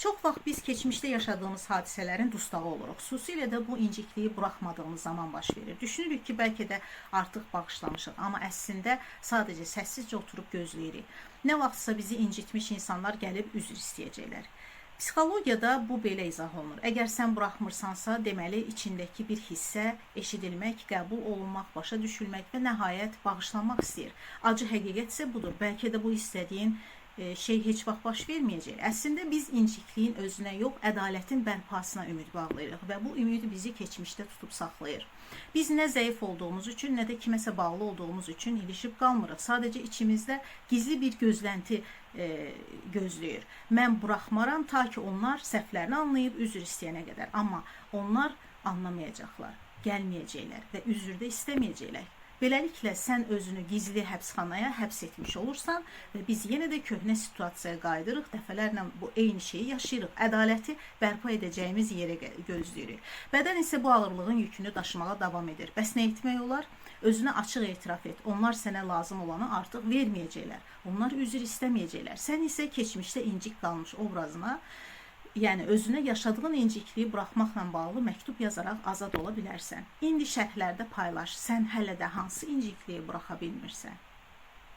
Çox vaxt biz keçmişdə yaşadığımız hadisələrin dustağı oluruq. Xüsusilə də bu incikliyi buraxmadığımız zaman baş verir. Düşünürük ki, bəlkə də artıq bağışlamışıq, amma əslində sadəcə səssizcə oturub gözləyirik. Nə vaxtsa bizi incitmiş insanlar gəlib üzr istəyəcəklər. Psixologiyada bu belə izah olunur. Əgər sən buraxmırsansa, deməli içindəki bir hissə eşidilmək, qəbul olunmaq, başa düşülmək və nəhayət bağışlanmaq istəyir. Acı həqiqət isə budur. Bəlkə də bu istədiyin şey heç vaxt baş verməyəcək. Əslində biz incikliyin özünə yox, ədalətin bərpasına ümid bağlayırıq və bu ümid bizi keçmişdə tutub saxlayır. Biz nə zəif olduğumuz üçün, nə də kiməsə bağlı olduğumuz üçün ilişib qalmırıq. Sadəcə içimizdə gizli bir gözlənti gözləyir. Mən buraxmaram ta ki onlar səhvlərini anlayıb üzr istəyənə qədər. Amma onlar anlamayacaqlar, gəlməyəcəklər və üzr də istəməyəcəklər. Beləliklə, sən özünü gizli həbsxanaya həbs etmiş olursan və biz yenə də köhnə situasiyaya qayıdırıq, dəfələrlə bu eyni şeyi yaşayırıq. Ədaləti bərpa edəcəyimiz yerə gözləyirik. Bədən isə bu ağırlığın yükünü daşımağa davam edir. Bəs nə etmək olar? Özünə açıq etiraf et. Onlar sənə lazım olanı artıq verməyəcəklər. Onlar üzr istəməyəcəklər. Sən isə keçmişdə incik qalmış obrazına, yəni özünə yaşadığın incikliyi buraxmaqla bağlı məktub yazaraq azad ola bilərsən. İndi şərhlərdə paylaş, sən hələ də hansı incikliyi buraxa bilmirsən?